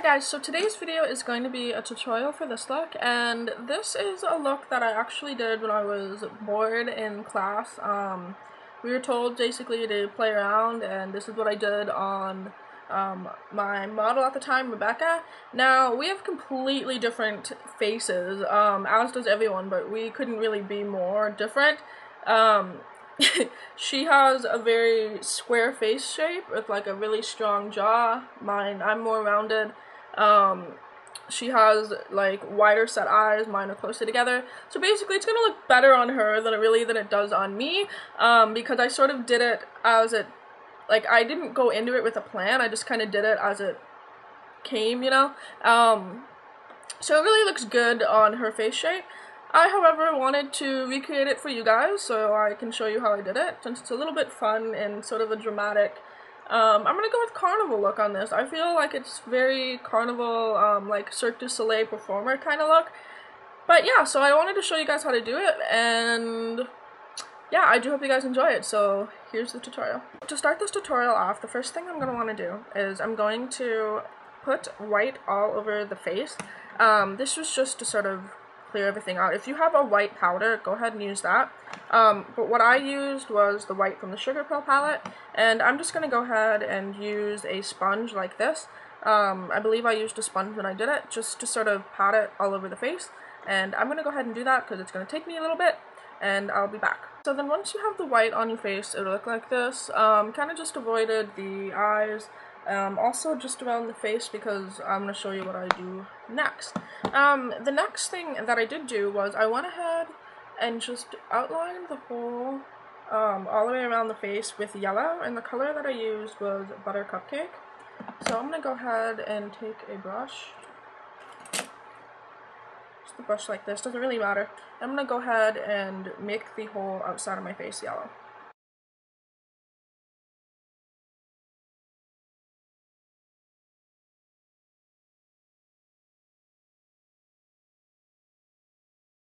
guys, so today's video is going to be a tutorial for this look, and this is a look that I actually did when I was bored in class. We were told basically to play around, and this is what I did on my model at the time, Rebecca. Now, we have completely different faces, as does everyone, but we couldn't really be more different. She has a very square face shape with like a really strong jaw. I'm more rounded. She has like wider set eyes. Mine are closer together. So basically it's gonna look better on her than it does on me, because I sort of did it as it, like, I didn't go into it with a plan. I just kind of did it as it came, you know? So it really looks good on her face shape. I, however, wanted to recreate it for you guys so I can show you how I did it, since it's a little bit fun and sort of a dramatic. I'm gonna go with Carnival look on this. I feel like it's very Carnival, like Cirque du Soleil performer kind of look. But yeah, so I wanted to show you guys how to do it, and yeah, I do hope you guys enjoy it, so here's the tutorial. To start this tutorial off, the first thing I'm going to want to do is I'm going to put white all over the face. This was just to sort of clear everything out. If you have a white powder, go ahead and use that. But what I used was the white from the Sugar Pill palette, and I'm just going to go ahead and use a sponge like this. I believe I used a sponge when I did it, just to sort of pat it all over the face. And I'm going to go ahead and do that because it's going to take me a little bit, and I'll be back. So then once you have the white on your face, it'll look like this. Kind of just avoided the eyes, also just around the face, because I'm going to show you what I do next. The next thing that I did do was I went ahead and just outlined the whole, all the way around the face with yellow, and the color that I used was Butter Cupcake. So I'm going to go ahead and take a brush. The brush like this, doesn't really matter. I'm gonna go ahead and make the whole outside of my face yellow.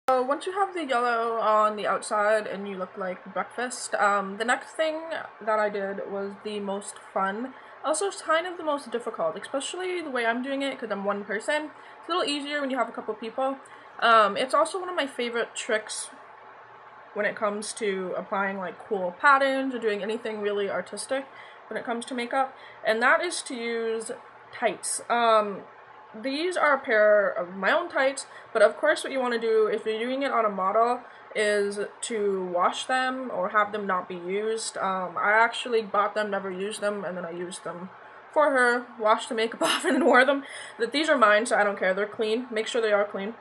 So once you have the yellow on the outside and you look like breakfast, the next thing that I did was the most fun, also kind of the most difficult, especially the way I'm doing it because I'm one person. It's a little easier when you have a couple people. It's also one of my favorite tricks when it comes to applying like cool patterns or doing anything really artistic when it comes to makeup, and that is to use tights. These are a pair of my own tights, but of course what you want to do if you're doing it on a model is to wash them or have them not be used. I actually bought them, never used them, and then I used them for her, washed the makeup off, and then wore them. These are mine, so I don't care. They're clean. Make sure they are clean.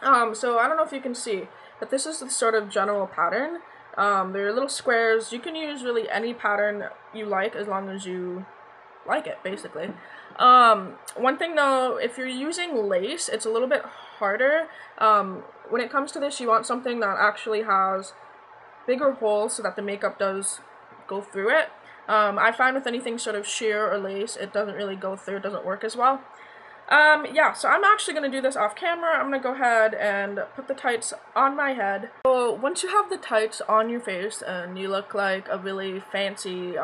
So I don't know if you can see, but this is the sort of general pattern. They're little squares. You can use really any pattern you like as long as you like it, basically. One thing though, if you're using lace, it's a little bit harder. When it comes to this, you want something that actually has bigger holes so that the makeup does go through it. I find with anything sort of sheer or lace, it doesn't really go through, it doesn't work as well. Yeah, so I'm actually going to do this off camera. I'm going to go ahead and put the tights on my head. So once you have the tights on your face and you look like a really fancy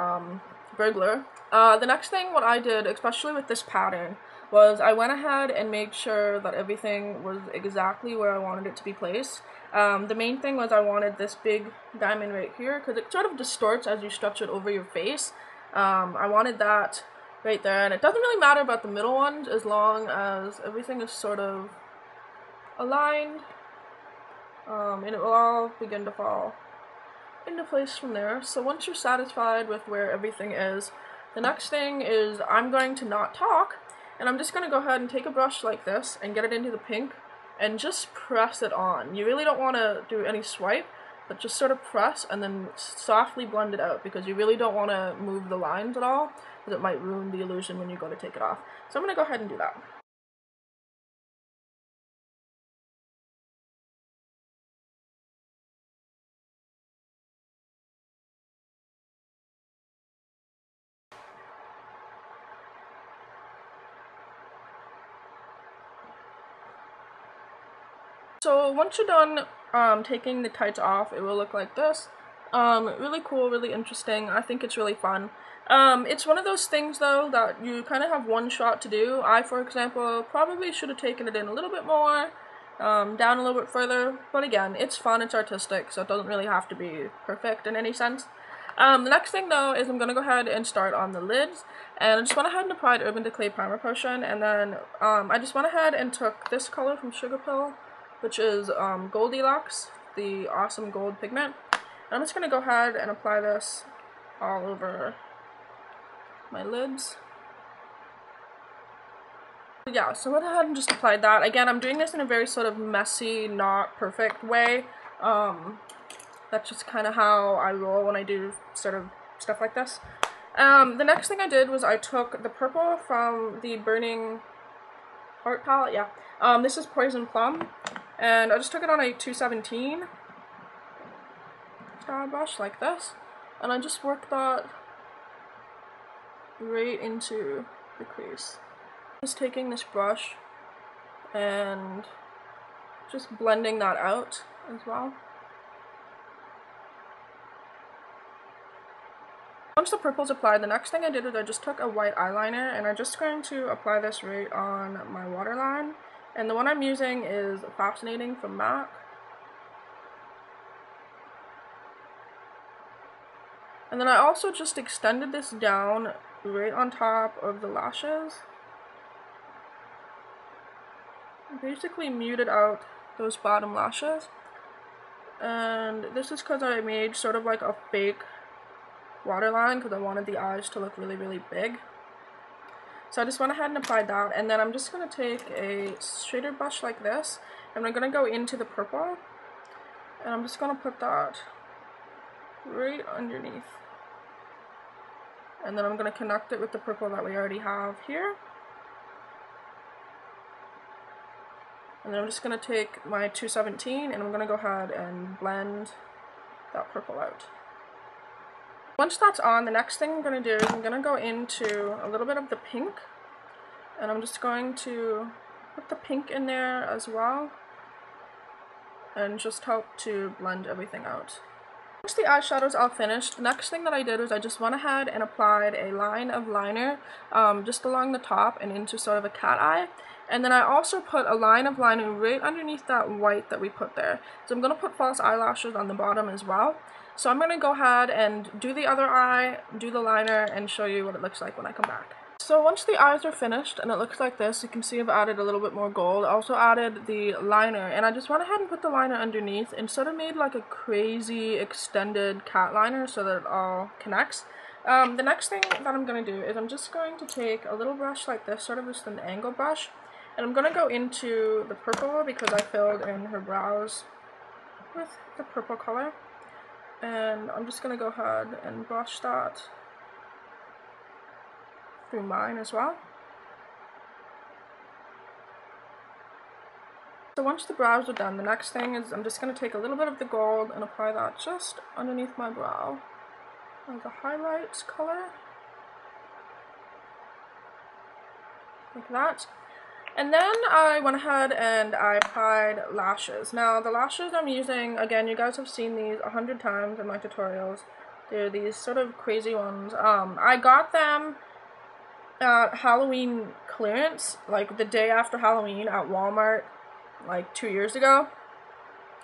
burglar, the next thing what I did, especially with this pattern, was I went ahead and made sure that everything was exactly where I wanted it to be placed. The main thing was I wanted this big diamond right here because it sort of distorts as you stretch it over your face. I wanted that right there, and it doesn't really matter about the middle ones as long as everything is sort of aligned, and it will all begin to fall into place from there. So once you're satisfied with where everything is, the next thing is I'm going to not talk, and I'm just going to go ahead and take a brush like this and get it into the pink and just press it on. You really don't want to do any swipe, but just sort of press and then softly blend it out, because you really don't want to move the lines at all, because it might ruin the illusion when you go to take it off. So I'm going to go ahead and do that. So once you're done taking the tights off, it will look like this. Really cool, really interesting. I think it's really fun. It's one of those things though that you kind of have one shot to do. I, for example, probably should have taken it in a little bit more, down a little bit further, but again, it's fun, it's artistic, so it doesn't really have to be perfect in any sense. The next thing though is I'm going to go ahead and start on the lids, and I just went ahead and applied Urban Decay Primer Potion, and then I just went ahead and took this color from Sugar Pill, which is Goldilocks, the awesome gold pigment. And I'm just going to go ahead and apply this all over my lids. Yeah, so I went ahead and just applied that. Again, I'm doing this in a very sort of messy, not perfect way. That's just kind of how I roll when I do sort of stuff like this. The next thing I did was I took the purple from the Burning Heart palette, yeah. This is Poison Plum, and I just took it on a 217 brush like this, and I just worked that right into the crease. Just taking this brush and just blending that out as well. Once the purple's applied, the next thing I did was I just took a white eyeliner, and I'm just going to apply this right on my waterline. And the one I'm using is Fascinating from MAC. And then I also just extended this down right on top of the lashes. Basically muted out those bottom lashes. And this is because I made sort of like a fake waterline because I wanted the eyes to look really, really big. So I just went ahead and applied that, and then I'm just going to take a shader brush like this, and I'm going to go into the purple, and I'm just going to put that right underneath. And then I'm going to connect it with the purple that we already have here. And then I'm just going to take my 217 and I'm going to go ahead and blend that purple out. Once that's on, the next thing I'm going to do is I'm going to go into a little bit of the pink. And I'm just going to put the pink in there as well. And just help to blend everything out. Once the eyeshadow's all finished, the next thing that I did was I just went ahead and applied a line of liner just along the top and into sort of a cat eye. And then I also put a line of liner right underneath that white that we put there. So I'm going to put false eyelashes on the bottom as well. So I'm going to go ahead and do the other eye, do the liner, and show you what it looks like when I come back. So once the eyes are finished and it looks like this, you can see I've added a little bit more gold. I also added the liner, and I just went ahead and put the liner underneath and sort of made like a crazy extended cat liner so that it all connects. The next thing that I'm going to do is I'm just going to take a little brush like this, sort of just an angle brush, and I'm going to go into the purple because I filled in her brows with the purple color. And I'm just going to go ahead and brush that through mine as well. So once the brows are done, the next thing is I'm just going to take a little bit of the gold and apply that just underneath my brow as a highlight color, like that. And then I went ahead and I applied lashes. Now the lashes I'm using, again, you guys have seen these 100 times in my tutorials. They're these sort of crazy ones. I got them at Halloween clearance, like the day after Halloween at Walmart, like 2 years ago.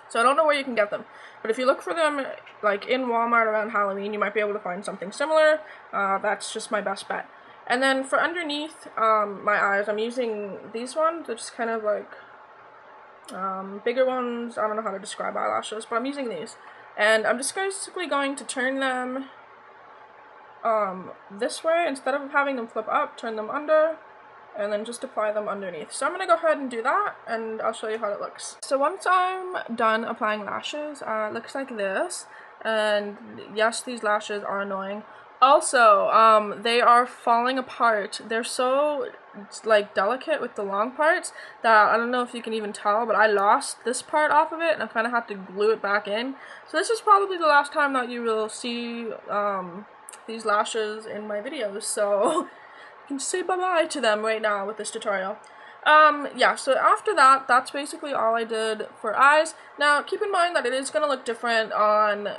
So I don't know where you can get them, but if you look for them like in Walmart around Halloween, you might be able to find something similar. That's just my best bet. And then for underneath my eyes, I'm using these ones. They're just kind of like bigger ones. I don't know how to describe eyelashes, but I'm using these. And I'm just basically going to turn them this way. Instead of having them flip up, turn them under, and then just apply them underneath. So I'm going to go ahead and do that, and I'll show you how it looks. So once I'm done applying lashes, it looks like this. And yes, these lashes are annoying. Also, they are falling apart. They're so like delicate with the long parts that I don't know if you can even tell, but I lost this part off of it and I kind of had to glue it back in. So this is probably the last time that you will see these lashes in my videos. So you can say bye-bye to them right now with this tutorial. Yeah, so after that, that's basically all I did for eyes. Now, keep in mind that it is going to look different on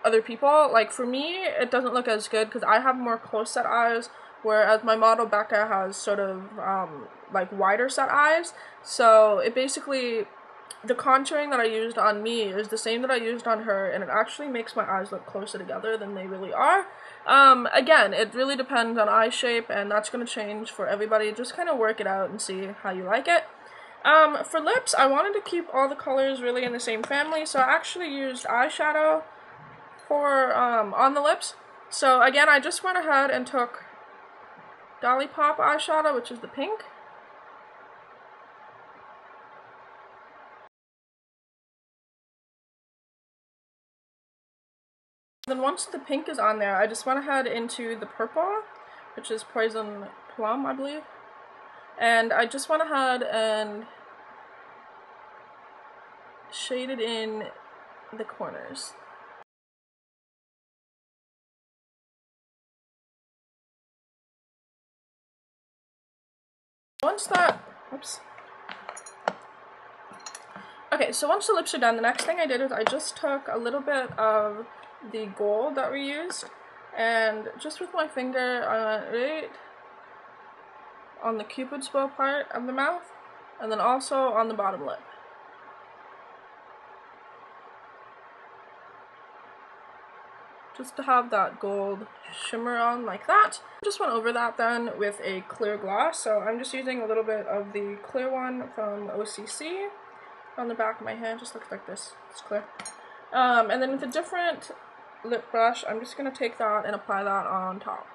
other people. Like for me, it doesn't look as good because I have more close set eyes, whereas my model Becca has sort of like wider set eyes. So it basically, the contouring that I used on me is the same that I used on her, and it actually makes my eyes look closer together than they really are. Again, it really depends on eye shape, and that's going to change for everybody. Just kind of work it out and see how you like it. For lips, I wanted to keep all the colors really in the same family, so I actually used eyeshadow for on the lips. So again, I just went ahead and took Dolly Pop eyeshadow, which is the pink. Then once the pink is on there, I just went ahead into the purple, which is Poison Plum, I believe. And I just went ahead and shaded in the corners. Once that, oops. Okay, so once the lips are done, the next thing I did is I just took a little bit of the gold that we used, and just with my finger, right on the cupid's bow part of the mouth, and then also on the bottom lip. Just to have that gold shimmer on like that. I just went over that then with a clear gloss, so I'm just using a little bit of the clear one from OCC on the back of my hand. Just looks like this. It's clear. And then with a different lip brush, I'm just going to take that and apply that on top.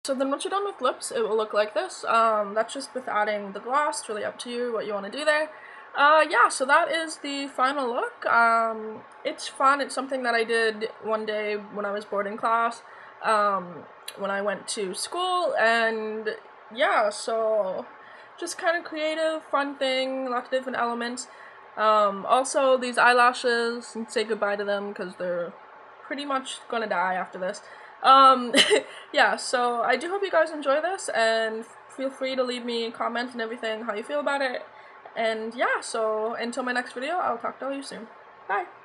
So then once you're done with lips, it will look like this. That's just with adding the gloss. It's really up to you what you want to do there. Yeah, so that is the final look. It's fun. It's something that I did one day when I was boarding class, when I went to school, and yeah, so just kind of creative, fun thing, lots of different elements. Also, these eyelashes, and say goodbye to them because they're pretty much gonna die after this. Yeah, so I do hope you guys enjoy this, and feel free to leave me comments and everything, how you feel about it. And yeah, so until my next video, I'll talk to you soon. Bye!